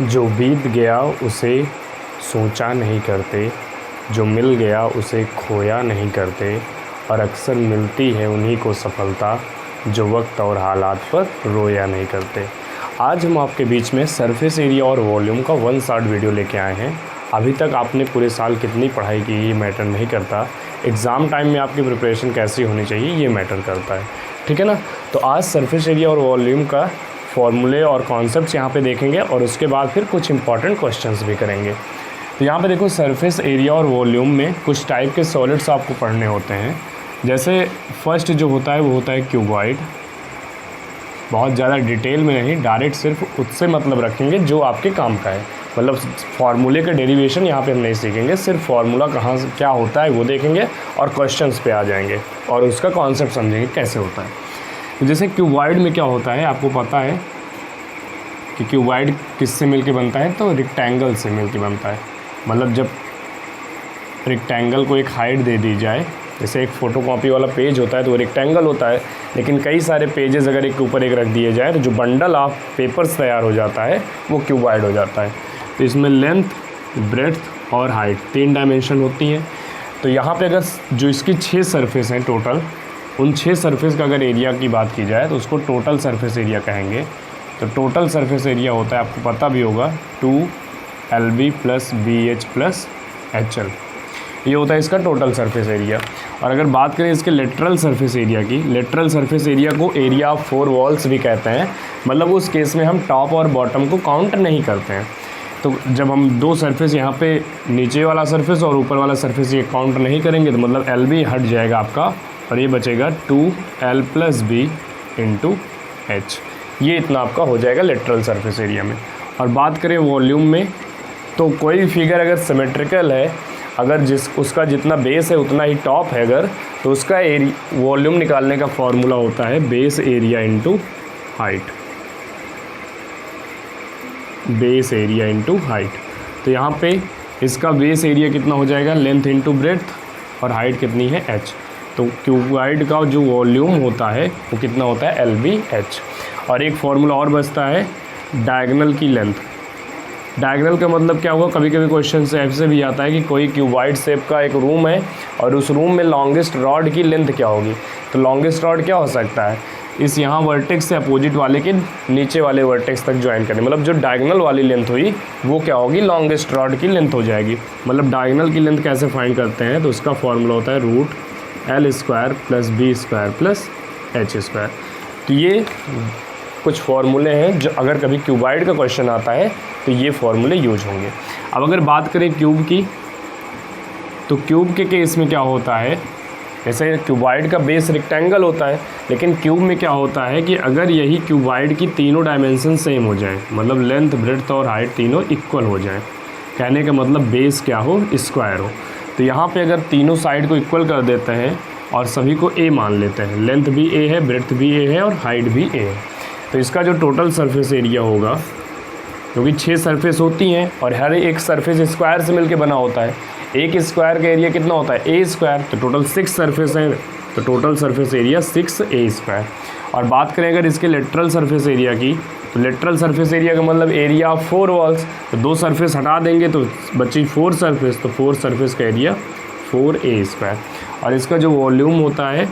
जो बीत गया उसे सोचा नहीं करते, जो मिल गया उसे खोया नहीं करते, और अक्सर मिलती है उन्हीं को सफलता जो वक्त और हालात पर रोया नहीं करते। आज हम आपके बीच में सरफेस एरिया और वॉल्यूम का 1 शॉर्ट वीडियो लेके आए हैं। अभी तक आपने पूरे साल कितनी पढ़ाई की ये मैटर नहीं करता, एग्ज़ाम टाइम में आपकी प्रिपरेशन कैसी होनी चाहिए ये मैटर करता है, ठीक है ना। तो आज सरफेस एरिया और वॉल्यूम का फॉर्मूले और कॉन्सेप्ट्स यहाँ पे देखेंगे और उसके बाद फिर कुछ इंपॉर्टेंट क्वेश्चंस भी करेंगे। तो यहाँ पे देखो, सरफेस एरिया और वॉल्यूम में कुछ टाइप के सॉलिड्स आपको पढ़ने होते हैं। जैसे फर्स्ट जो होता है वो होता है क्यूबॉइड। बहुत ज़्यादा डिटेल में नहीं, डायरेक्ट सिर्फ उससे मतलब रखेंगे जो आपके काम का है। मतलब फार्मूले का डेरिवेशन यहाँ पे हम नहीं सीखेंगे, सिर्फ फार्मूला कहाँ से क्या होता है वो देखेंगे और क्वेश्चंस पे आ जाएंगे और उसका कॉन्सेप्ट समझेंगे कैसे होता है। तो जैसे क्यूबॉइड में क्या होता है, आपको पता है कि क्यूबॉइड किससे मिलके बनता है, तो रेक्टेंगल से मिलके बनता है। मतलब जब रेक्टेंगल को एक हाइट दे दी जाए, जैसे एक फ़ोटोकॉपी वाला पेज होता है तो वो रेक्टेंगल होता है, लेकिन कई सारे पेजेस अगर एक के ऊपर एक रख दिए जाए तो जो बंडल ऑफ पेपर्स तैयार हो जाता है वो क्यूबॉइड हो जाता है। तो इसमें लेंथ, ब्रेड्थ और हाइट 3 डायमेंशन होती हैं। तो यहाँ पे अगर जो इसकी 6 सरफेस हैं टोटल, उन 6 सरफेस का अगर एरिया की बात की जाए तो उसको टोटल सरफेस एरिया कहेंगे। तो टोटल सरफेस एरिया होता है, आपको पता भी होगा, 2LB + BH + HL, ये होता है इसका टोटल सरफेस एरिया। और अगर बात करें इसके लेटरल सरफेस एरिया की, लेटरल सरफेस एरिया को एरिया ऑफ 4 वॉल्स भी कहते हैं। मतलब उस केस में हम टॉप और बॉटम को काउंट नहीं करते हैं। तो जब हम 2 सरफेस यहाँ पे, नीचे वाला सरफेस और ऊपर वाला सरफेस, ये काउंट नहीं करेंगे तो मतलब LB हट जाएगा आपका और ये बचेगा 2L + B × H। ये इतना आपका हो जाएगा लेटरल सरफेस एरिया में। और बात करें वॉल्यूम में, तो कोई भी फिगर अगर सिमेट्रिकल है, अगर उसका जितना बेस है उतना ही टॉप है अगर, तो उसका वॉल्यूम निकालने का फॉर्मूला होता है base area × height. Base area × height. तो यहाँ पे इसका बेस एरिया कितना हो जाएगा, लेंथ × ब्रेड्थ, और हाइट कितनी है, h। तो क्यूबॉइड का जो वॉल्यूम होता है वो कितना होता है, LBH। और एक फार्मूला और बचता है डायगोनल की लेंथ। डायगोनल का मतलब क्या हुआ, कभी कभी क्वेश्चन से ऐसे भी आता है कि कोई क्यूबॉइड शेप का एक रूम है और उस रूम में लॉन्गेस्ट रॉड की लेंथ क्या होगी। तो लॉन्गेस्ट रॉड क्या हो सकता है, इस यहाँ वर्टेक्स से अपोजिट वाले के नीचे वाले वर्टेक्स तक ज्वाइन करें। मतलब जो डायगोनल वाली लेंथ हुई वो क्या होगी, लॉन्गेस्ट रॉड की लेंथ हो जाएगी। मतलब डायगोनल की लेंथ कैसे फाइंड करते हैं, तो उसका फॉर्मूला होता है √L² + B² + H²। तो ये कुछ फार्मूले हैं जो अगर कभी क्यूबॉइड का क्वेश्चन आता है तो ये फार्मूले यूज होंगे। अब अगर बात करें क्यूब की, तो क्यूब के केस में क्या होता है, जैसे क्यूबॉइड का बेस रेक्टेंगल होता है, लेकिन क्यूब में क्या होता है कि अगर यही क्यूबॉइड की तीनों डायमेंशन सेम हो जाए, मतलब लेंथ, ब्रेड्थ और हाइट तीनों इक्वल हो जाए, कहने का मतलब बेस क्या हो, स्क्वायर हो। तो यहाँ पे अगर तीनों साइड को इक्वल कर देते हैं और सभी को A मान लेते हैं, लेंथ भी A है, ब्रेड्थ भी A है और हाइट भी A है, तो इसका जो टोटल सरफेस एरिया होगा, क्योंकि 6 सरफेस होती हैं और हर एक सरफेस स्क्वायर से मिलके बना होता है, एक स्क्वायर का एरिया कितना होता है, A²। तो टोटल 6 सरफेस हैं, तो टोटल सरफेस एरिया 6A²। और बात करें अगर इसके लेटरल सरफेस एरिया की, तो लेटरल सरफेस एरिया का मतलब एरिया ऑफ 4 वॉल्स। तो 2 सरफेस हटा देंगे तो बची 4 सरफेस, तो 4 सरफेस का एरिया 4A²। और इसका जो वॉल्यूम होता है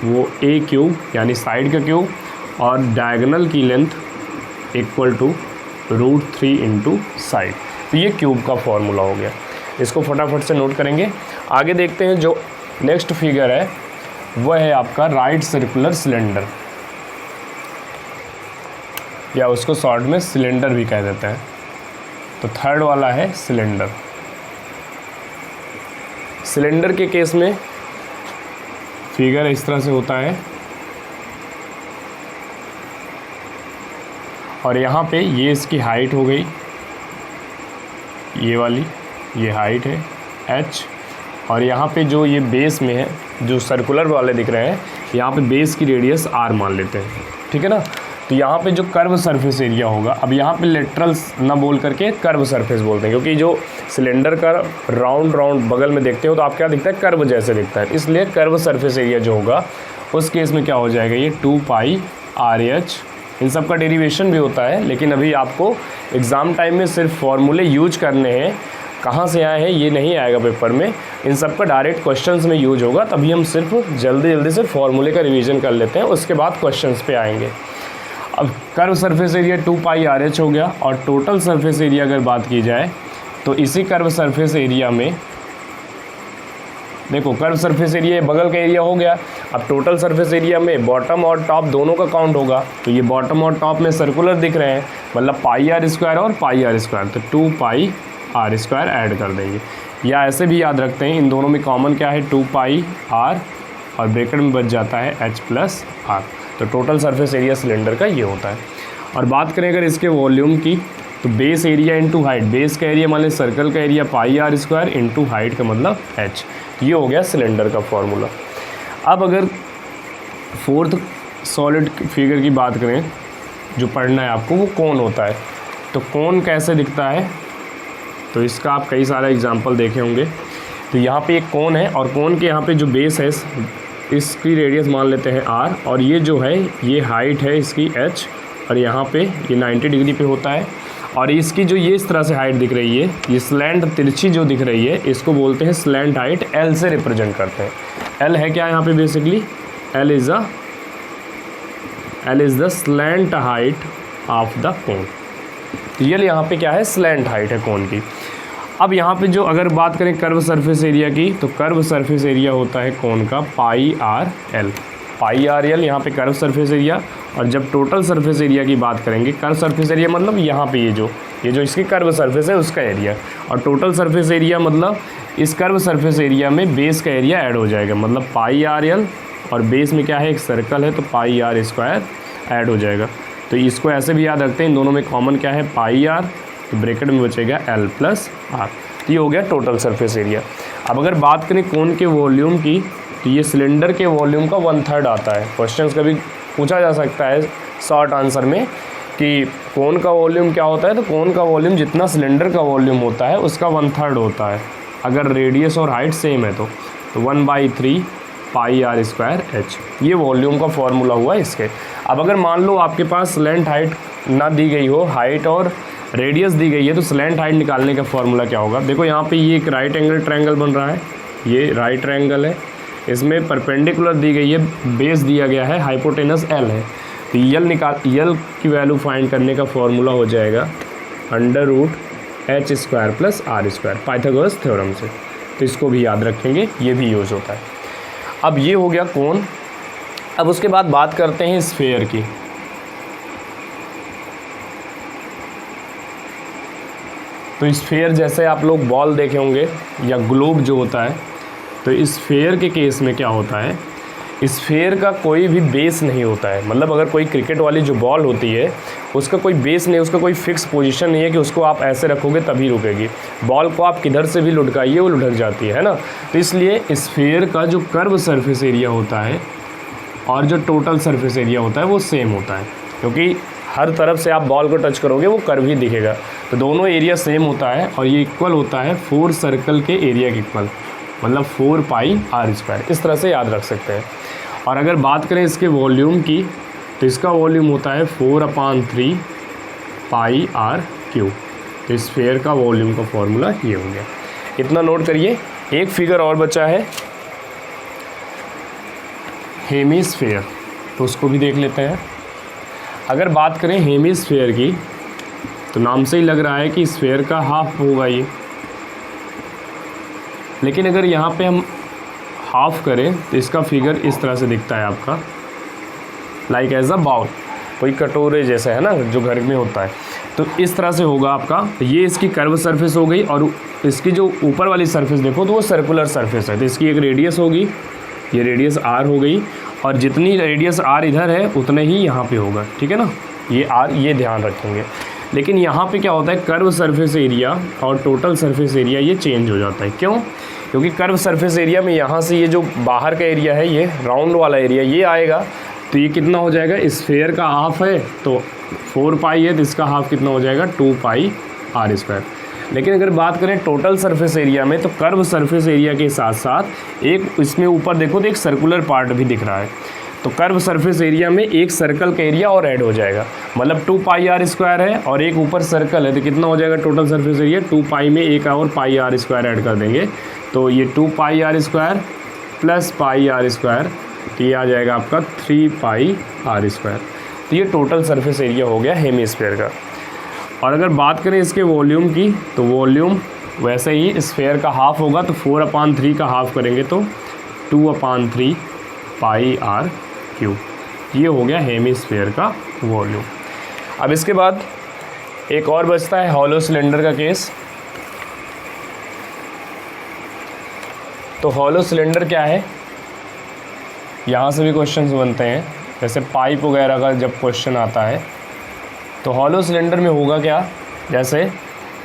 वो A³ यानी साइड का क्यूब, और डायगोनल की लेंथ = √3 × साइड। तो ये क्यूब का फॉर्मूला हो गया, इसको फटाफट से नोट करेंगे। आगे देखते हैं, जो नेक्स्ट फिगर है वह है आपका राइट सर्कुलर सिलेंडर, या उसको शॉर्ट में सिलेंडर भी कह देते हैं। तो थर्ड वाला है सिलेंडर। सिलेंडर के केस में फिगर इस तरह से होता है, और यहाँ पे ये इसकी हाइट हो गई, ये वाली ये हाइट है h, और यहाँ पे जो ये बेस में है, जो सर्कुलर वाले दिख रहे हैं, यहाँ पे बेस की रेडियस r मान लेते हैं, ठीक है ना। तो यहाँ पे जो कर्व सरफेस एरिया होगा, अब यहाँ पे लेटरल ना बोल करके कर्व सरफेस बोलते हैं, क्योंकि जो सिलेंडर का राउंड बगल में देखते हो तो आप क्या दिखता है, कर्व जैसे दिखता है, इसलिए कर्व सरफेस एरिया जो होगा उस केस में क्या हो जाएगा, ये 2πRH इन सब का डेरिवेशन भी होता है, लेकिन अभी आपको एग्ज़ाम टाइम में सिर्फ फॉर्मूले यूज करने हैं। कहाँ से आए हैं ये नहीं आएगा पेपर में, इन सब का डायरेक्ट क्वेश्चंस में यूज होगा। तभी हम सिर्फ जल्दी से फॉर्मूले का रिवीजन कर लेते हैं, उसके बाद क्वेश्चंस पे आएंगे। अब कर्व सरफेस एरिया 2 पाई RH हो गया, और टोटल सरफेस एरिया अगर बात की जाए तो इसी कर्व सरफेस एरिया में देखो, कर्व सरफेस एरिया बगल का एरिया हो गया। अब टोटल सरफेस एरिया में बॉटम और टॉप दोनों का काउंट होगा, तो ये बॉटम और टॉप में सर्कुलर दिख रहे हैं, मतलब पाई R² और पाई R², तो 2 पाई R² ऐड कर देंगे। या ऐसे भी याद रखते हैं, इन दोनों में कॉमन क्या है, 2 पाई R, और ब्रैकेट में बच जाता है H+R। तो टोटल सरफेस एरिया सिलेंडर का ये होता है। और बात करें अगर इसके वॉल्यूम की, तो base area into height, base का एरिया मान लें सर्कल का area pi R² into height का मतलब H, ये हो गया सिलेंडर का फॉर्मूला। अब अगर फोर्थ सॉलिड फिगर की बात करें जो पढ़ना है आपको, वो कोन होता है। तो कोन कैसे दिखता है, तो इसका आप कई सारे एग्जांपल देखे होंगे। तो यहाँ पे एक कोन है, और कोन के यहाँ पे जो बेस है इसकी रेडियस मान लेते हैं R, और ये जो है ये हाइट है इसकी H, और यहाँ पे ये 90 डिग्री पे होता है। और इसकी जो ये इस तरह से हाइट दिख रही है, ये स्लैंट तिरछी जो दिख रही है, इसको बोलते हैं स्लैंट हाइट, L से रिप्रेजेंट करते हैं। L है क्या यहाँ पे basically, L is the slant height of the cone. तो ये यहाँ पे क्या है, स्लैंट हाइट है कोन की। अब यहाँ पे जो अगर बात करें कर्व सरफेस एरिया की, तो कर्व सरफेस एरिया होता है कोन का पाई RL, पाई RL यहाँ पे कर्व सरफेस एरिया। और जब टोटल सरफेस एरिया की बात करेंगे, कर्व सरफेस एरिया मतलब यहाँ पे ये जो इसकी कर्व सरफेस है उसका एरिया, और टोटल सरफेस एरिया मतलब इस कर्व सरफेस एरिया में बेस का एरिया ऐड हो जाएगा, मतलब पाई RL, और बेस में क्या है, एक सर्कल है, तो पाई R² ऐड हो जाएगा। तो इसको ऐसे भी याद रखते हैं, इन दोनों में कॉमन क्या है, पाई R, तो ब्रैकेट में बचेगा L+R। तो ये हो गया टोटल सरफेस एरिया। अब अगर बात करें कोन के वॉल्यूम की, तो ये सिलेंडर के वॉल्यूम का 1/3 आता है। क्वेश्चंस कभी पूछा जा सकता है शॉर्ट आंसर में कि कोन का वॉल्यूम क्या होता है, तो कोन का वॉल्यूम जितना सिलेंडर का वॉल्यूम होता है उसका 1/3 होता है, अगर रेडियस और हाइट सेम है तो 1/3 पाई R²H, ये वॉल्यूम का फॉर्मूला हुआ इसके। अब अगर मान लो आपके पास स्लैंट हाइट ना दी गई हो, हाइट और रेडियस दी गई है, तो स्लैंट हाइट निकालने का फॉर्मूला क्या होगा। देखो यहाँ पे ये एक राइट एंगल ट्रायंगल बन रहा है, ये राइट ट्रायंगल है, इसमें परपेंडिकुलर दी गई है, बेस दिया गया है, हाइपोटेनस L है। तो यल की वैल्यू फाइंड करने का फॉर्मूला हो जाएगा √H² + R², पाइथागोरस थ्योरम से। तो इसको भी याद रखेंगे, ये भी यूज़ होता है। अब ये हो गया कोन। अब उसके बाद बात करते हैं स्फीयर की। तो स्फीयर जैसे आप लोग बॉल देखे होंगे या ग्लोब जो होता है, तो स्फीयर के केस में क्या होता है, स्फीयर का कोई भी बेस नहीं होता है। मतलब अगर कोई क्रिकेट वाली जो बॉल होती है उसका कोई बेस नहीं, उसका कोई फिक्स पोजीशन नहीं है कि उसको आप ऐसे रखोगे तभी रुकेगी। बॉल को आप किधर से भी लुढ़काइए वो लुढ़क जाती है ना। तो इसलिए स्फीयर का जो कर्व सरफेस एरिया होता है और जो टोटल सरफेस एरिया होता है वो सेम होता है, क्योंकि हर तरफ से आप बॉल को टच करोगे वो कर्व ही दिखेगा। तो दोनों एरिया सेम होता है, और ये इक्वल होता है 4 सर्कल के एरिया के इक्वल, मतलब 4 पाई R²। इस तरह से याद रख सकते हैं। और अगर बात करें इसके वॉल्यूम की, तो इसका वॉल्यूम होता है 4/3 पाई R³। तो स्फीयर का वॉल्यूम का फॉर्मूला ये हो गया। इतना नोट करिए। एक फिगर और बचा है हेमिस्फीयर, तो उसको भी देख लेते हैं। अगर बात करें हेमिस्फीयर की, तो नाम से ही लग रहा है कि स्फीयर का हाफ होगा ये, लेकिन अगर यहाँ पे हम हाफ करें तो इसका फिगर इस तरह से दिखता है आपका, लाइक एज अ बाउल, कोई कटोरे जैसा है ना जो घर में होता है। तो इस तरह से होगा आपका। ये इसकी कर्व सरफेस हो गई, और इसकी जो ऊपर वाली सरफेस देखो तो वो सर्कुलर सरफेस है। तो इसकी एक रेडियस होगी, ये रेडियस R हो गई, और जितनी रेडियस R इधर है उतने ही यहाँ पे होगा, ठीक है ना। ये R, ये ध्यान रखेंगे। लेकिन यहाँ पे क्या होता है, कर्व सरफेस एरिया और टोटल सरफेस एरिया ये चेंज हो जाता है। क्यों? क्योंकि कर्व सरफेस एरिया में यहाँ से ये जो बाहर का एरिया है, ये राउंड वाला एरिया ये आएगा, तो ये कितना हो जाएगा, स्फीयर का हाफ है तो 4 पाई है, तो इसका हाफ कितना हो जाएगा 2 पाई R²। लेकिन अगर बात करें टोटल सरफेस एरिया में, तो कर्व सरफेस एरिया के साथ साथ एक इसमें ऊपर देखो तो एक सर्कुलर पार्ट भी दिख रहा है। तो कर्व सरफेस एरिया में एक सर्कल का एरिया और ऐड हो जाएगा, मतलब 2 पाई आर स्क्वायर है और एक ऊपर सर्कल है, तो कितना हो जाएगा टोटल सरफेस एरिया, 2 पाई में एक और पाई आर स्क्वायर ऐड कर देंगे, तो ये 2 pi r square plus pi r square, तो ये आ जाएगा आपका 3 पाई आर स्क्वायर। तो ये टोटल सरफेस एरिया हो गया हेमीस्फीयर का। और अगर बात करें इसके वॉल्यूम की, तो वॉल्यूम वैसे ही स्फेयर का हाफ होगा, तो 4/3 का हाफ करेंगे तो 2/3 पाई आर क्यूब, ये हो गया हेमीस्फीयर का वॉल्यूम। अब इसके बाद एक और बचता है हॉलो सिलेंडर का केस। तो हॉलो सिलेंडर क्या है, यहाँ से भी क्वेश्चंस बनते हैं, जैसे पाइप वगैरह का जब क्वेश्चन आता है तो हॉलो सिलेंडर में होगा क्या, जैसे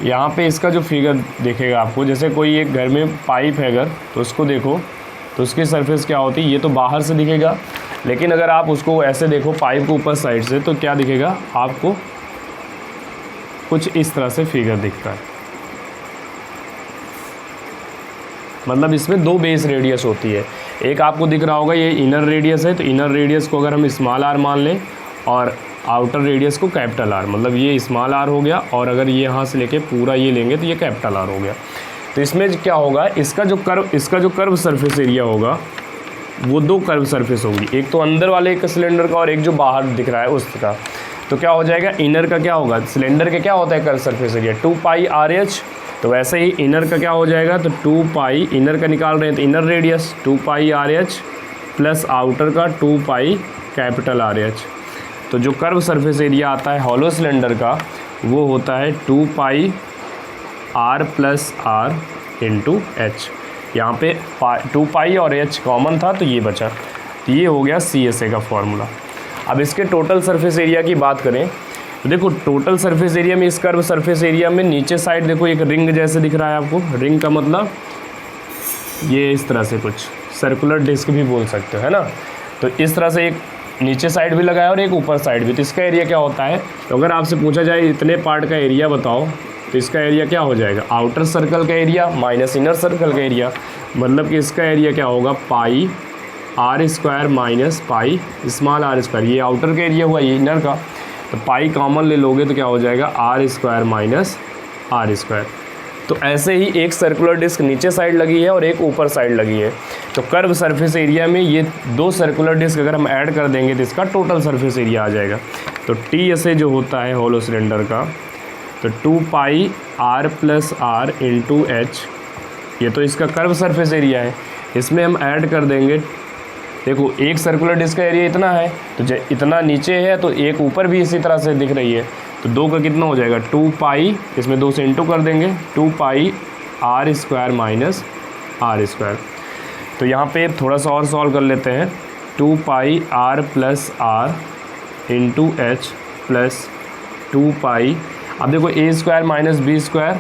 यहाँ पे इसका जो फिगर दिखेगा आपको, जैसे कोई एक घर में पाइप है अगर, तो उसको देखो तो उसकी सरफेस क्या होती है, ये तो बाहर से दिखेगा, लेकिन अगर आप उसको ऐसे देखो पाइप को ऊपर साइड से, तो क्या दिखेगा आपको, कुछ इस तरह से फिगर दिखता है। मतलब इसमें 2 बेस रेडियस होती है, एक आपको दिख रहा होगा ये इनर रेडियस है, तो इनर रेडियस को अगर हम स्मॉल आर मान लें और आउटर रेडियस को कैपिटल आर, मतलब ये स्मॉल आर हो गया, और अगर ये यहाँ से लेके पूरा ये लेंगे तो ये कैपिटल आर हो गया। तो इसमें क्या होगा, इसका जो कर्व सरफेस एरिया होगा वो 2 कर्व सरफेस होगी, एक तो अंदर वाले एक सिलेंडर का और एक जो बाहर दिख रहा है उसका। तो क्या हो जाएगा, इनर का क्या होगा, सिलेंडर के क्या होता है curve surface area 2 pi R H, तो वैसे ही इनर का क्या हो जाएगा, तो 2 पाई, इनर का निकाल रहे हैं तो inner radius 2 pi R H plus outer का 2 पाई कैपिटल आर एच। तो जो कर्व सरफेस एरिया आता है हॉलो सिलेंडर का वो होता है 2 pi r plus r into h. यहाँ पे 2 पाई और एच कॉमन था तो ये बचा, तो ये हो गया CSA का फॉर्मूला। अब इसके टोटल सरफेस एरिया की बात करें तो देखो टोटल सरफेस एरिया में इस कर्व सरफेस एरिया में नीचे साइड देखो एक रिंग जैसे दिख रहा है आपको, रिंग का मतलब ये इस तरह से कुछ सर्कुलर डिस्क भी बोल सकते हो, है ना। तो इस तरह से एक नीचे साइड भी लगाया और एक ऊपर साइड भी, तो इसका एरिया क्या होता है, तो अगर आपसे पूछा जाए इतने पार्ट का एरिया बताओ तो इसका एरिया क्या हो जाएगा, आउटर सर्कल का एरिया माइनस इनर सर्कल का एरिया, मतलब कि इसका एरिया क्या होगा pi r square minus pi small r square, ये आउटर का एरिया हुआ, ये इनर का, तो पाई कॉमन ले लोगे तो क्या हो जाएगा r square minus r square. तो ऐसे ही एक सर्कुलर डिस्क नीचे साइड लगी है और एक ऊपर साइड लगी है, तो कर्व सरफेस एरिया में ये 2 सर्कुलर डिस्क अगर हम ऐड कर देंगे तो इसका टोटल सरफेस एरिया आ जाएगा। तो TSA जो होता है हॉलो सिलेंडर का, तो 2 pi r plus r into h, ये तो इसका कर्व सरफेस एरिया है, इसमें हम ऐड कर देंगे, देखो एक सर्कुलर डिस्क का एरिया इतना है, तो इतना नीचे है तो एक ऊपर भी इसी तरह से दिख रही है, तो 2 का कितना हो जाएगा 2 पाई, इसमें 2 से इंटू कर देंगे 2 pi r square minus r square. तो यहाँ पे थोड़ा सा और सॉल्व कर लेते हैं, 2 pi r plus r into h plus 2 pi, अब देखो a square minus b square,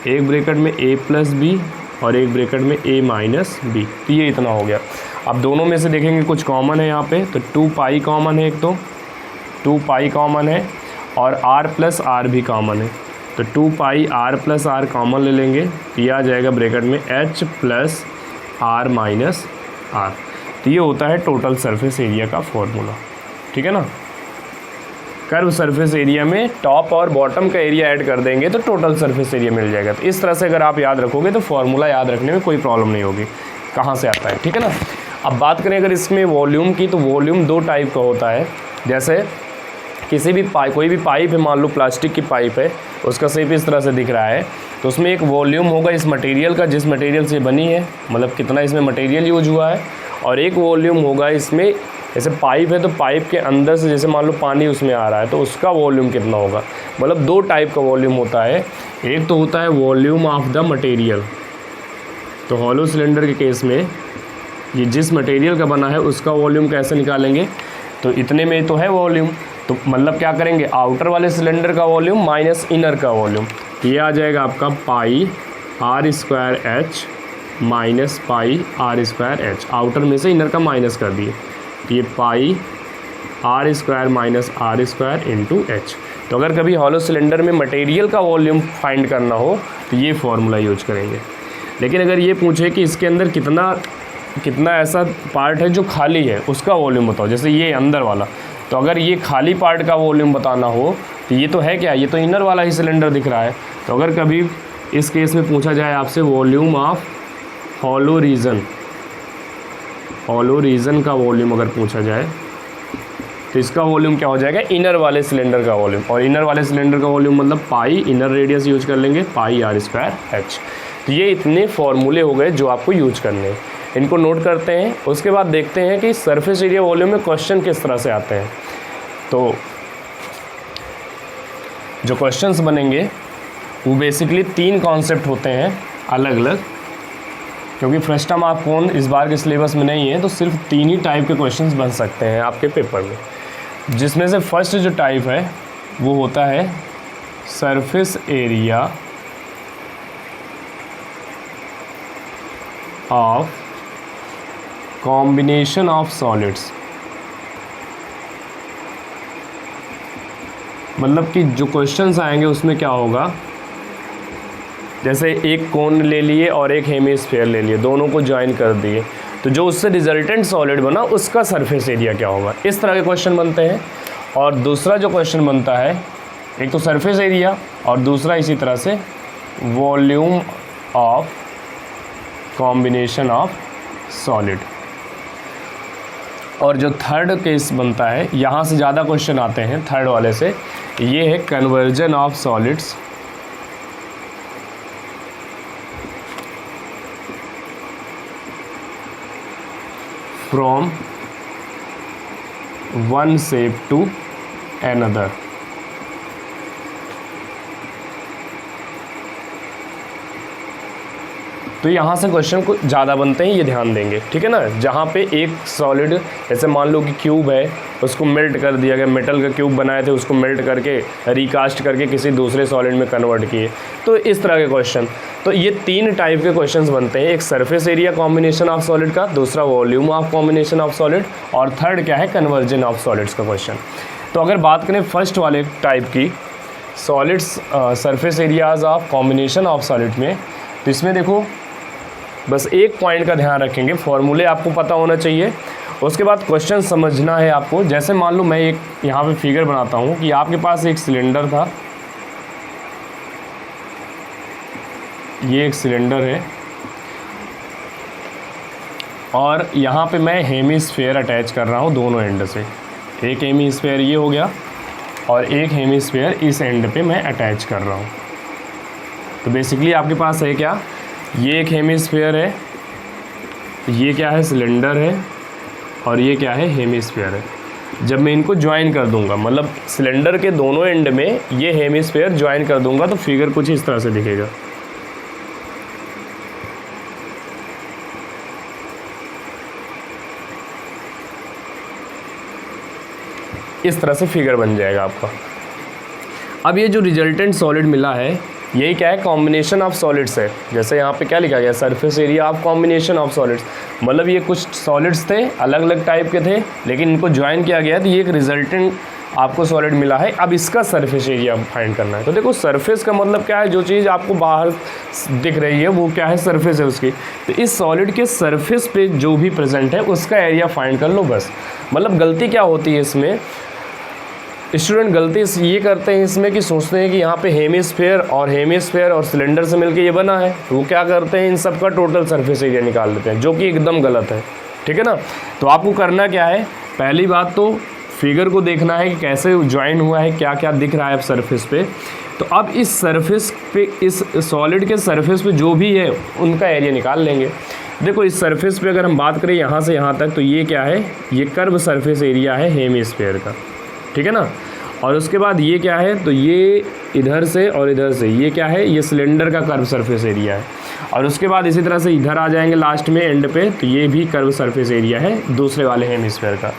एक ब्रैकेट में a प्लस बी और एक ब्रैकेट में a माइनस बी, तो ये इतना हो गया। अब दोनों में से देखेंगे कुछ कॉमन है यहाँ पे, तो 2 पाई कॉमन है, एक तो 2 पाई कॉमन है और r प्लस आर भी कॉमन है, तो 2 pi r plus r common ले लेंगे, तो ये आ जाएगा ब्रैकेट में h plus r minus r. तो ये होता है टोटल सरफेस एरिया का फॉर्मूला, ठीक है ना। कर्व सरफेस एरिया में टॉप और बॉटम का एरिया ऐड कर देंगे तो टोटल सरफेस एरिया मिल जाएगा। तो इस तरह से अगर आप याद रखोगे तो फॉर्मूला याद रखने में कोई प्रॉब्लम नहीं होगी कहाँ से आता है, ठीक है ना। अब बात करें अगर इसमें वॉल्यूम की, तो वॉल्यूम 2 टाइप का होता है, जैसे किसी भी कोई भी पाइप है, मान लो प्लास्टिक की पाइप है, उसका शेप इस तरह से दिख रहा है, तो उसमें एक वॉल्यूम होगा इस मटेरियल का जिस मटेरियल से बनी है, मतलब कितना इसमें मटेरियल यूज हुआ है, और एक वॉल्यूम होगा इसमें, जैसे पाइप है तो पाइप के अंदर से जैसे मान लो पानी उसमें आ रहा है तो उसका वॉल्यूम कितना होगा। मतलब 2 टाइप का वॉल्यूम होता है, एक तो होता है वॉल्यूम ऑफ द मटेरियल, तो हॉलो सिलेंडर के केस में ये जिस मटेरियल का बना है उसका वॉल्यूम कैसे निकालेंगे, तो इतने में तो है वॉल्यूम, तो मतलब क्या करेंगे आउटर वाले सिलेंडर का वॉल्यूम माइनस इनर का वॉल्यूम, ये आ जाएगा आपका pi r square h minus pi r square h, outer में से इनर का माइनस कर दिए, ये pi r square minus r square into h. तो अगर कभी हॉलो सिलेंडर में मटेरियल का वॉल्यूम फाइंड करना हो तो ये फॉर्मूला यूज करेंगे। लेकिन अगर ये पूछे कि इसके अंदर कितना कितना ऐसा पार्ट है जो खाली है, उसका वॉल्यूम बताओ। जैसे ये अंदर वाला, तो अगर ये खाली पार्ट का वॉल्यूम बताना हो तो ये तो है क्या, ये तो इनर वाला ही सिलेंडर दिख रहा है। तो अगर कभी इस केस में पूछा जाए आपसे volume of hollow region, hollow region का वॉल्यूम अगर पूछा जाए तो इसका वॉल्यूम क्या हो जाएगा, इनर वाले सिलेंडर का वॉल्यूम। और इनर वाले सिलेंडर का वॉल्यूम मतलब पाई, इनर रेडियस यूज कर लेंगे, पाई आर स्क्वायर एच। तो ये इतने फॉर्मूले हो गए जो आपको यूज करने हैं, इनको नोट करते हैं। उसके बाद देखते हैं कि सरफेस एरिया वॉल्यूम में क्वेश्चन किस तरह से आते हैं। तो जो क्वेश्चंस बनेंगे वो बेसिकली 3 कॉन्सेप्ट होते हैं अलग अलग, क्योंकि फ्रेस्टा मार्क कौन इस बार के सिलेबस में नहीं है, तो सिर्फ 3 ही टाइप के क्वेश्चंस बन सकते हैं आपके पेपर में। जिसमें से फर्स्ट जो टाइप है वो होता है surface area of combination of solids. मतलब कि जो क्वेश्चंस आएंगे उसमें क्या होगा, जैसे एक कोन ले लिए और एक हेमिस्फीयर ले लिए, दोनों को ज्वाइन कर दिए, तो जो उससे रिजल्टेंट सॉलिड बना उसका सरफेस एरिया क्या होगा, इस तरह के क्वेश्चन बनते हैं। और दूसरा जो क्वेश्चन बनता है, एक तो सरफेस एरिया और दूसरा इसी तरह से volume of combination of solid. और जो थर्ड केस बनता है, यहाँ से ज़्यादा क्वेश्चन आते हैं थर्ड वाले से, ये है conversion of solids from one shape to another। तो यहाँ से क्वेश्चन को ज़्यादा बनते हैं, ये ध्यान देंगे, ठीक है ना। जहाँ पे एक सॉलिड, जैसे मान लो कि क्यूब है, उसको मेल्ट कर दिया गया, मेटल का क्यूब बनाए थे, उसको मेल्ट करके रिकास्ट करके किसी दूसरे सॉलिड में कन्वर्ट किए, तो इस तरह के क्वेश्चन। तो ये 3 टाइप के क्वेश्चंस बनते हैं, एक surface area combination of solid का, दूसरा volume of combination of solid, और थर्ड क्या है, कन्वर्जन ऑफ सॉलिड्स का क्वेश्चन। तो अगर बात करें फर्स्ट वाले टाइप की, solids surface areas of combination of solid में, तो इसमें देखो बस एक पॉइंट का ध्यान रखेंगे, फॉर्मूले आपको पता होना चाहिए, उसके बाद क्वेश्चन समझना है आपको। जैसे मान लो मैं एक यहाँ पे फिगर बनाता हूँ कि आपके पास एक सिलेंडर था, ये एक सिलेंडर है, और यहाँ पे मैं हेमिस्फीयर अटैच कर रहा हूँ दोनों एंड से। एक हेमिस्फीयर ये हो गया और एक हेमिस्फीयर इस एंड पे मैं अटैच कर रहा हूँ। तो बेसिकली आपके पास है क्या, ये एक हेमिस्फीयर है, ये क्या है, सिलेंडर है, और ये क्या है, हेमिस्फीयर है। जब मैं इनको ज्वाइन कर दूंगा, मतलब सिलेंडर के दोनों एंड में ये हेमिस्फीयर ज्वाइन कर दूंगा, तो फिगर कुछ इस तरह से दिखेगा। इस तरह से फिगर बन जाएगा आपका। अब ये जो रिजल्टेंट सॉलिड मिला है, यही क्या है, कॉम्बिनेशन ऑफ सॉलिड्स है। जैसे यहाँ पे क्या लिखा गया, surface area of combination of solids, मतलब ये कुछ सॉलिड्स थे, अलग अलग टाइप के थे, लेकिन इनको ज्वाइन किया गया, तो ये एक रिजल्टेंट आपको सॉलिड मिला है। अब इसका सरफेस एरिया फाइंड करना है। तो देखो सरफेस का मतलब क्या है, जो चीज़ आपको बाहर दिख रही है वो क्या है, सरफेस है उसकी। तो इस सॉलिड के सरफेस पे जो भी प्रेजेंट है उसका एरिया फाइंड कर लो बस। मतलब गलती क्या होती है इसमें, स्टूडेंट गलती ये करते हैं इसमें कि सोचते हैं कि यहाँ पे हेमिस्फीयर और सिलेंडर से मिलके ये बना है, वो क्या करते हैं, इन सब का टोटल सरफेस एरिया निकाल लेते हैं, जो कि एकदम गलत है, ठीक है ना। तो आपको करना क्या है, पहली बात तो फिगर को देखना है कि कैसे ज्वाइन हुआ है, क्या क्या दिख रहा है अब सरफेस पे। तो अब इस सरफेस पे, इस सॉलिड के सरफेस पे जो भी है उनका एरिया निकाल लेंगे। देखो इस सरफेस पे अगर हम बात करें यहाँ से यहाँ तक, तो ये क्या है, ये कर्व सरफेस एरिया है हेमिस्फीयर का, ठीक है ना। और उसके बाद ये क्या है, तो ये इधर से और इधर से ये क्या है, ये सिलेंडर का कर्व सरफेस एरिया है। और उसके बाद इसी तरह से इधर आ जाएंगे लास्ट में एंड पे, तो ये भी कर्व सरफेस एरिया है दूसरे वाले हेमिस्फीयर का।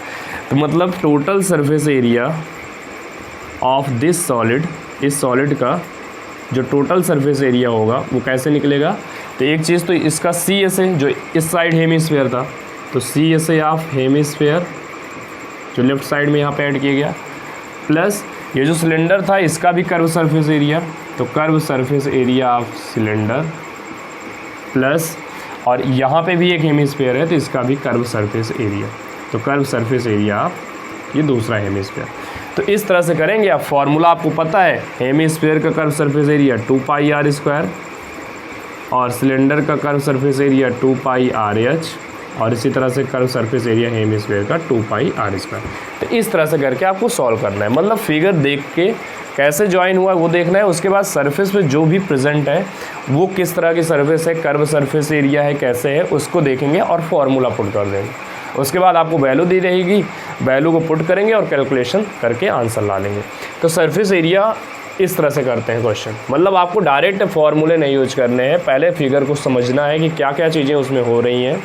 तो मतलब total surface area of this solid, इस सॉलिड का जो टोटल सरफेस एरिया होगा वो कैसे निकलेगा। तो एक चीज़ तो इसका सी एस ए, जो इस साइड हेमिस्फीयर था, तो C S A of hemisphere जो लेफ्ट साइड में यहाँ पे ऐड किया गया, प्लस ये जो सिलेंडर था इसका भी कर्व सरफेस एरिया, तो curve surface area of cylinder, plus और यहाँ पे भी एक हेमिस्फीयर है, तो इसका भी कर्व सरफेस एरिया, तो कर्व सरफेस एरिया ये दूसरा हेमिस्फीयर। तो इस तरह से करेंगे। अब फॉर्मूला आपको पता है, हेमिस्फीयर का कर्व सरफेस एरिया 2πr², और सिलेंडर का कर्व सरफेस एरिया 2πrh, और इसी तरह से कर्व सरफेस एरिया हेमिस्फीयर का 2πr²। तो इस तरह से करके आपको सॉल्व करना है, मतलब फिगर देख के कैसे ज्वाइन हुआ है वो देखना है। उसके बाद सरफेस पे जो भी प्रेजेंट है वो किस तरह की सरफेस है, कर्व सरफेस एरिया है, कैसे है, उसको देखेंगे और फॉर्मूला पुट कर देंगे। उसके बाद आपको वैल्यू दी रहेगी, वैल्यू को पुट करेंगे और कैलकुलेशन करके आंसर ला लेंगे। तो सरफेस एरिया इस तरह से करते हैं क्वेश्चन, मतलब आपको डायरेक्ट फॉर्मूले नहीं यूज करने हैं, पहले फिगर को समझना है कि क्या क्या चीज़ें उसमें हो रही हैं,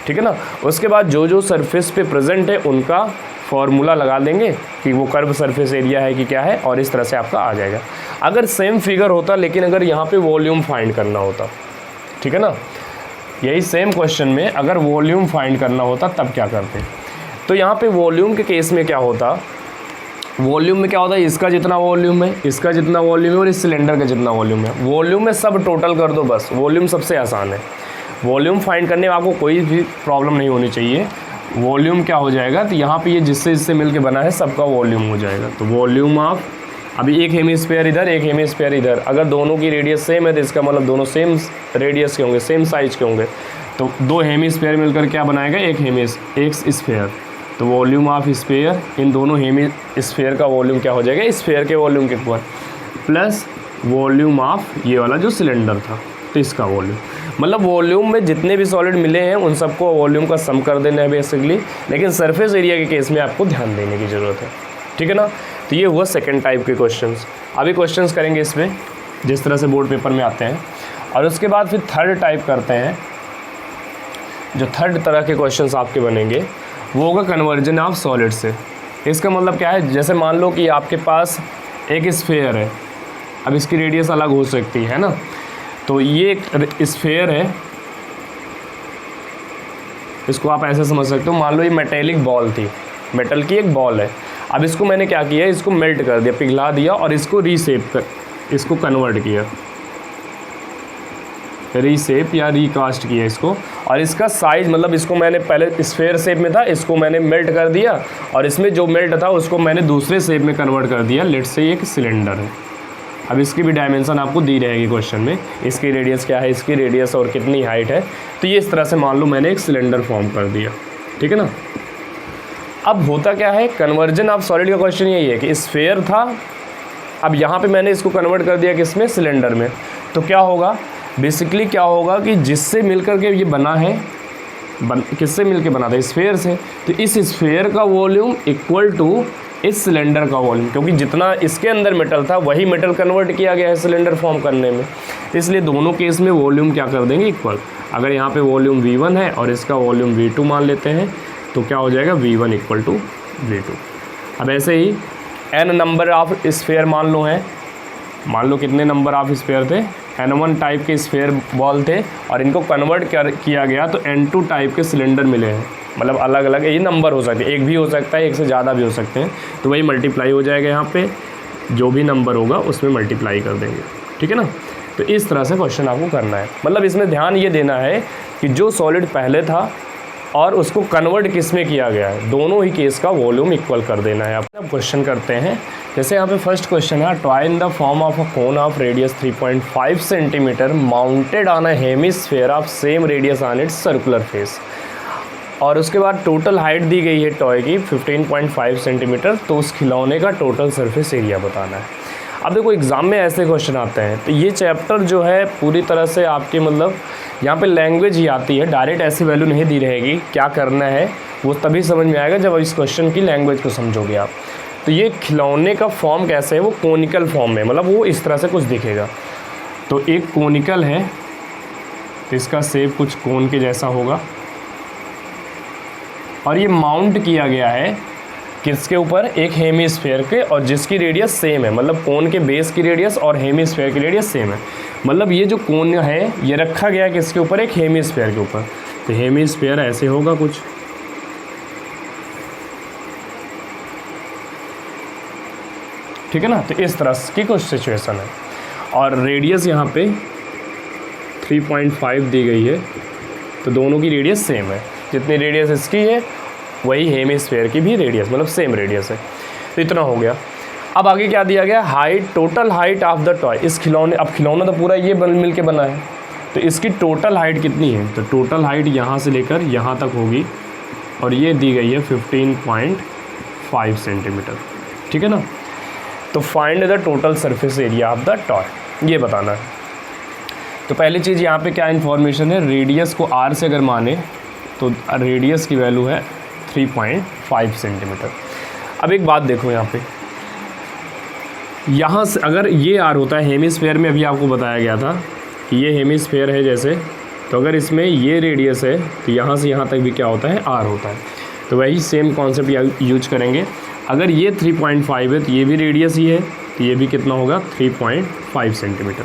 ठीक है ना। उसके बाद जो जो सरफेस पे प्रेजेंट है उनका फॉर्मूला लगा देंगे कि वो कर्व सरफेस एरिया है कि क्या है, और इस तरह से आपका आ जाएगा। अगर सेम फिगर होता लेकिन अगर यहाँ पे वॉल्यूम फाइंड करना होता, ठीक है ना, यही सेम क्वेश्चन में अगर वॉल्यूम फाइंड करना होता तब क्या करते। तो यहाँ पे वॉल्यूम के केस में क्या होता, वॉल्यूम में क्या होता है, इसका जितना वॉल्यूम है, इसका जितना वॉल्यूम है और इस सिलेंडर का जितना वॉल्यूम है, वॉल्यूम में सब टोटल कर दो बस। वॉल्यूम सबसे आसान है, वॉल्यूम फाइंड करने में आपको कोई भी प्रॉब्लम नहीं होनी चाहिए। वॉल्यूम क्या हो जाएगा, तो यहाँ पे ये जिससे मिल के बना है सबका वॉल्यूम हो जाएगा। तो वॉल्यूम ऑफ, अभी एक हेमिस्फीयर इधर, एक हेमिस्फीयर इधर, अगर दोनों की रेडियस सेम है तो इसका मतलब दोनों सेम रेडियस के होंगे, सेम साइज के होंगे। तो दो हेमिस्फीयर मिलकर क्या बनाएगा, एक स्फीयर। तो वॉल्यूम ऑफ स्फीयर, इन दोनों हेमिस्फीयर का वॉल्यूम क्या हो जाएगा, स्फीयर के वॉल्यूम के ऊपर, प्लस वॉल्यूम ऑफ ये वाला जो सिलेंडर था तो इसका वॉल्यूम। मतलब वॉल्यूम में जितने भी सॉलिड मिले हैं उन सबको वॉल्यूम का सम कर देना है बेसिकली, लेकिन सरफेस एरिया के केस में आपको ध्यान देने की ज़रूरत है, ठीक है ना। तो ये हुआ सेकंड टाइप के क्वेश्चंस। अभी क्वेश्चंस करेंगे इसमें जिस तरह से बोर्ड पेपर में आते हैं, और उसके बाद फिर थर्ड टाइप करते हैं। जो थर्ड तरह के क्वेश्चंस आपके बनेंगे वो होगा कन्वर्जन ऑफ सॉलिड से। इसका मतलब क्या है, जैसे मान लो कि आपके पास एक स्फीयर है, अब इसकी रेडियस अलग हो सकती है ना, तो ये एक स्फीयर है, इसको आप ऐसे समझ सकते हो, मान लो ये मेटेलिक बॉल थी, मेटल की एक बॉल है। अब इसको मैंने क्या किया, इसको मेल्ट कर दिया, पिघला दिया और इसको रीशेप कर, इसको कन्वर्ट किया, रीशेप या रिकास्ट किया इसको, और इसका साइज मतलब इसको मैंने पहले स्फीयर शेप में था, इसको मैंने मेल्ट कर दिया और इसमें जो मेल्ट था उसको मैंने दूसरे शेप में कन्वर्ट कर दिया। लेट्स से एक सिलेंडर है। अब इसकी भी डायमेंशन आपको दी रहेगी क्वेश्चन में, इसकी रेडियस क्या है, इसकी रेडियस और कितनी हाइट है। तो ये इस तरह से मान लो मैंने एक सिलेंडर फॉर्म कर दिया, ठीक है ना। अब होता क्या है, कन्वर्जन ऑफ सॉलिड का क्वेश्चन यही है कि स्फीयर था, अब यहाँ पे मैंने इसको कन्वर्ट कर दिया किसमें, सिलेंडर में। तो क्या होगा, बेसिकली क्या होगा कि जिससे मिलकर के ये बना है, किससे मिलके बना था, स्फीयर से। तो इस स्फीयर का वॉल्यूम इक्वल टू इस सिलेंडर का वॉल्यूम, क्योंकि जितना इसके अंदर मेटल था वही मेटल कन्वर्ट किया गया है सिलेंडर फॉर्म करने में, इसलिए दोनों केस में वॉल्यूम क्या कर देंगे, इक्वल। अगर यहाँ पे वॉल्यूम V1 है और इसका वॉल्यूम V2 मान लेते हैं तो क्या हो जाएगा, V1 इक्वल टू V2। अब ऐसे ही n नंबर ऑफ स्फीयर मान लो है, मान लो कितने नंबर ऑफ स्फीयर थे, N1 टाइप के स्फीयर बॉल थे और इनको कन्वर्ट किया गया तो N2 टाइप के सिलेंडर मिले हैं। मतलब अलग अलग ये नंबर हो सकते हैं, एक भी हो सकता है, एक से ज़्यादा भी हो सकते हैं, तो वही मल्टीप्लाई हो जाएगा, यहाँ पे जो भी नंबर होगा उसमें मल्टीप्लाई कर देंगे, ठीक है ना। तो इस तरह से क्वेश्चन आपको करना है, मतलब इसमें ध्यान ये देना है कि जो सॉलिड पहले था और उसको कन्वर्ट किस में किया गया है, दोनों ही केस का वॉल्यूम इक्वल कर देना है। अब क्वेश्चन करते हैं, जैसे यहाँ पे फर्स्ट क्वेश्चन है, toy in the form of a cone of radius 3.5 centimetre mounted on a hemisphere of same radius on it's circular face. और उसके बाद टोटल हाइट दी गई है टॉय की 15.5 सेंटीमीटर, तो उस खिलौने का टोटल सरफेस एरिया बताना है। अब देखो एग्ज़ाम में ऐसे क्वेश्चन आते हैं, तो ये चैप्टर जो है पूरी तरह से आपके मतलब यहाँ पे लैंग्वेज ही आती है, डायरेक्ट ऐसी वैल्यू नहीं दी रहेगी, क्या करना है वो तभी समझ में आएगा जब इस क्वेश्चन की लैंग्वेज को समझोगे आप। तो ये खिलौने का फॉर्म कैसे है, वो कोनिकल फॉर्म में, मतलब वो इस तरह से कुछ दिखेगा। तो एक कोनिकल है, तो इसका शेप कुछ कोन के जैसा होगा, और ये माउंट किया गया है किसके ऊपर, एक हेमिस्फीयर के, और जिसकी रेडियस सेम है, मतलब कोन के बेस की रेडियस और हेमिस्फीयर की रेडियस सेम है। मतलब ये जो कोन है ये रखा गया है किसके ऊपर, एक हेमिस्फीयर के ऊपर। तो हेमिस्फीयर ऐसे होगा कुछ, ठीक है ना। तो इस तरह की कुछ सिचुएशन है, और रेडियस यहाँ पे 3.5 दी गई है, तो दोनों की रेडियस सेम है, जितनी रेडियस इसकी है वही हेमिस्फीयर की भी रेडियस, मतलब सेम रेडियस है। तो इतना हो गया। अब आगे क्या दिया गया, height, total height of the toy. इस खिलौने, अब खिलौना तो पूरा ये मिल के बना है, तो इसकी टोटल हाइट कितनी है, तो टोटल हाइट यहाँ से लेकर यहाँ तक होगी और ये दी गई है 15.5 सेंटीमीटर, ठीक है ना। तो find the total surface area of the toy, ये बताना है। तो पहली चीज़ यहाँ पे क्या इन्फॉर्मेशन है, रेडियस को r से अगर माने तो रेडियस की वैल्यू है 3.5 सेंटीमीटर। अब एक बात देखो यहाँ पे, यहाँ से अगर ये r होता है हेमिस्फीयर में, अभी आपको बताया गया था कि ये हेमिस्फीयर है जैसे, तो अगर इसमें ये रेडियस है तो यहाँ से यहाँ तक भी क्या होता है, r होता है। तो वही सेम कॉन्सेप्ट यूज करेंगे। अगर ये 3.5 है तो ये भी रेडियस ही है, तो ये भी कितना होगा 3.5 सेंटीमीटर।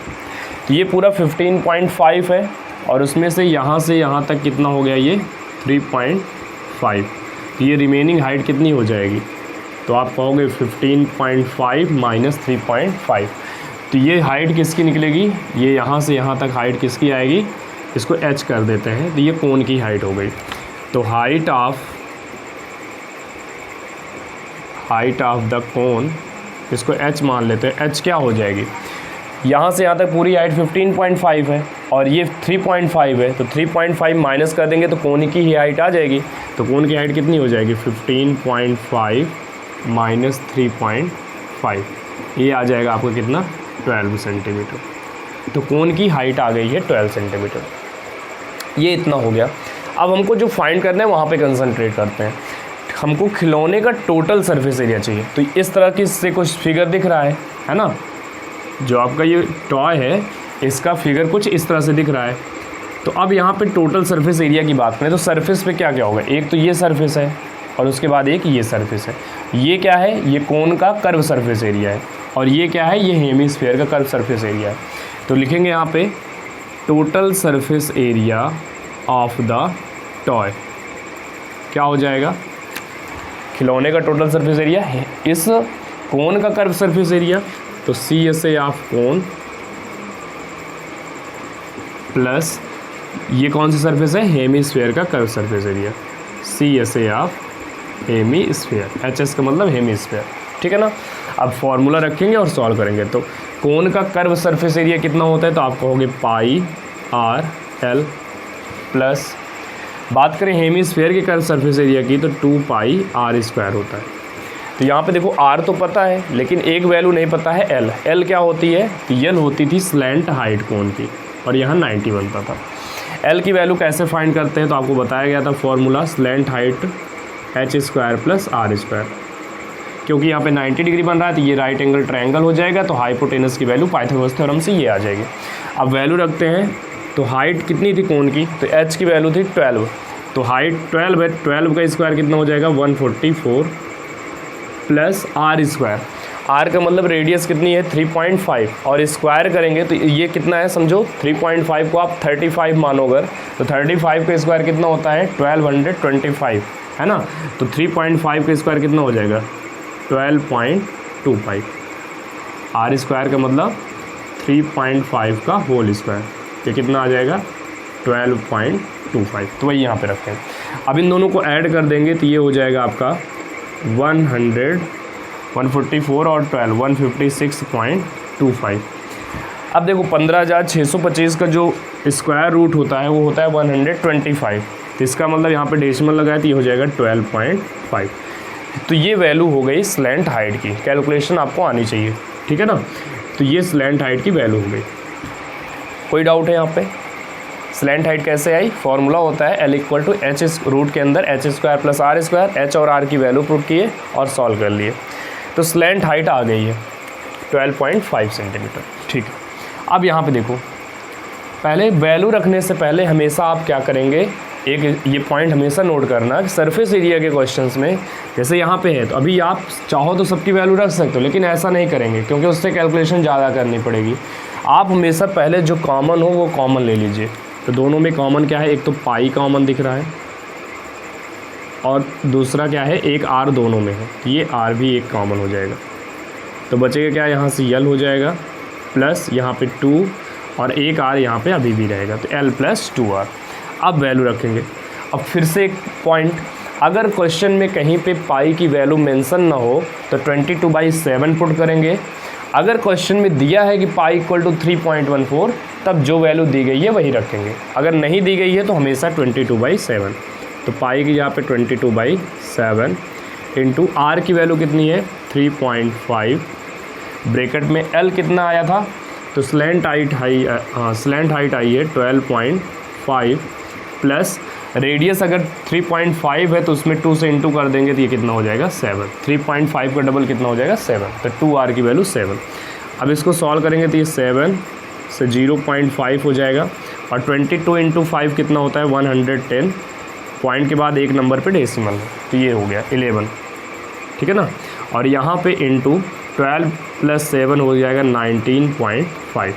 तो ये पूरा 15.5 है और उसमें से यहाँ तक कितना हो गया, ये 3.5। तो ये रिमेनिंग हाइट कितनी हो जाएगी, तो आप कहोगे 15.5 माइनस 3.5। तो ये हाइट किसकी निकलेगी, ये यहाँ से यहाँ तक हाइट किसकी आएगी, इसको h कर देते हैं, तो ये कोन की हाइट हो गई। तो हाइट ऑफ द कोन, इसको h मान लेते हैं, h क्या हो जाएगी, यहाँ से यहाँ तक पूरी हाइट 15.5 है और ये 3.5 है, तो 3.5 माइनस कर देंगे तो कोन की ही हाइट आ जाएगी। तो कोन की हाइट कितनी हो जाएगी, 15.5 माइनस 3.5, ये आ जाएगा आपको कितना, 12 सेंटीमीटर। तो कोन की हाइट आ गई है 12 सेंटीमीटर। ये इतना हो गया। अब हमको जो फाइंड करना है वहाँ पे कंसंट्रेट करते हैं। हमको खिलौने का टोटल सरफेस एरिया चाहिए। तो इस तरह की इससे कुछ फिगर दिख रहा है ना, जो आपका ये टॉय है इसका फिगर कुछ इस तरह से दिख रहा है। तो अब यहाँ पे टोटल सरफेस एरिया की बात करें तो सरफेस पे क्या क्या होगा, एक तो ये सरफेस है और उसके बाद एक ये सरफेस है। ये क्या है, ये कोन का कर्व सरफेस एरिया है और ये क्या है, ये हेमिस्फीयर का कर्व सरफेस एरिया है। तो लिखेंगे यहाँ पे total surface area of the toy, क्या हो जाएगा, खिलौने का टोटल सरफेस एरिया है इस कोन का कर्व सरफेस एरिया, तो CSA ऑफ कोन प्लस ये कौन सी सरफेस है, हेमिस्फीयर का curve surface area, CSA of hemisphere, HS का मतलब हेमिस्फीयर, ठीक है ना। अब फॉर्मूला रखेंगे और सॉल्व करेंगे। तो कोन का कर्व सरफेस एरिया कितना होता है, तो आप कहोगे पाई RL प्लस, बात करें हेमिस्फीयर के कर्व सरफेस एरिया की तो 2 पाई R² होता है। तो यहाँ पे देखो R तो पता है लेकिन एक वैल्यू नहीं पता है L क्या होती है, तो L होती थी स्लैंट हाइट कोन की और यहाँ 90 बनता था। L की वैल्यू कैसे फाइंड करते हैं, तो आपको बताया गया था formula slant height h² plus R², क्योंकि यहाँ पे 90 डिग्री बन रहा है तो ये राइट एंगल ट्रायंगल हो जाएगा। तो हाइपोटेनस की वैल्यू पाइथागोरस थ्योरम से ये आ जाएगी। अब वैल्यू रखते हैं, तो हाइट कितनी थी कोन की, तो h की वैल्यू थी 12, तो हाइट 12 है, 12 का स्क्वायर कितना हो जाएगा 144 प्लस R², R का मतलब रेडियस कितनी है 3.5 और स्क्वायर करेंगे तो ये कितना है, समझो 3.5 को आप 35 मानो अगर, तो 35 का स्क्वायर कितना होता है 1225, है ना। तो 3.5 का स्क्वायर कितना हो जाएगा 12.25, R² का मतलब 3.5 का होल स्क्वायर, ये कितना आ जाएगा 12.25। तो वही यहाँ पे रखते हैं। अब इन दोनों को ऐड कर देंगे तो ये हो जाएगा आपका 144 और 12 156.25। अब देखो 15,625 का जो स्क्वायर रूट होता है वो होता है 125, तो इसका मतलब यहाँ पे डेसिमल लगाए तो ये हो जाएगा 12.5। तो ये वैल्यू हो गई स्लैंट हाइट की, कैलकुलेशन आपको आनी चाहिए, ठीक है ना। तो ये स्लैंट हाइट की वैल्यू हो गई। कोई डाउट है यहाँ पे, स्लैंट हाइट कैसे आई, फॉर्मूला होता है L = h रूट के अंदर h² प्लस R², h और R की वैल्यू पुट किए और सॉल्व कर लिए। तो स्लैंट हाइट आ गई है 12.5 सेंटीमीटर, ठीक है। अब यहाँ पे देखो, पहले वैल्यू रखने से पहले हमेशा आप क्या करेंगे, एक ये पॉइंट हमेशा नोट करना कि सरफेस एरिया के क्वेश्चंस में जैसे यहाँ पे है तो अभी आप चाहो तो सबकी वैल्यू रख सकते हो, लेकिन ऐसा नहीं करेंगे क्योंकि उससे कैलकुलेशन ज़्यादा करनी पड़ेगी। आप हमेशा पहले जो कॉमन हो वो कॉमन ले लीजिए। तो दोनों में कॉमन क्या है, एक तो पाई कॉमन दिख रहा है और दूसरा क्या है, एक R दोनों में है, ये R भी एक कॉमन हो जाएगा। तो बचेगा क्या, यहाँ से L हो जाएगा प्लस यहाँ पे 2 और एक R यहाँ पे अभी भी रहेगा, तो L + 2R। अब वैल्यू रखेंगे। अब फिर से एक पॉइंट, अगर क्वेश्चन में कहीं पे पाई की वैल्यू मेंशन ना हो तो 22/7 पुट करेंगे। अगर क्वेश्चन में दिया है कि पाई इक्वल टू 3.14, तब जो वैल्यू दी गई है वही रखेंगे। अगर नहीं दी गई है तो हमेशा 22/7। तो पाई की यहाँ पे 22/7 इंटू आर की वैल्यू कितनी है 3.5, ब्रैकेट में एल कितना आया था, तो स्लैंट हाइट आई है 12.5 प्लस रेडियस अगर 3.5 है तो उसमें 2 से इंटू कर देंगे तो ये कितना हो जाएगा 7। 3.5 का डबल कितना हो जाएगा 7, तो 2r की वैल्यू 7। अब इसको सॉल्व करेंगे तो ये 7 से 0.5 हो जाएगा और 22 इंटू 5 कितना होता है 110, पॉइंट के बाद एक नंबर पे डेसिमल है तो ये हो गया 11, ठीक है ना। और यहाँ पे इंटू 12 + 7 हो जाएगा 19.5।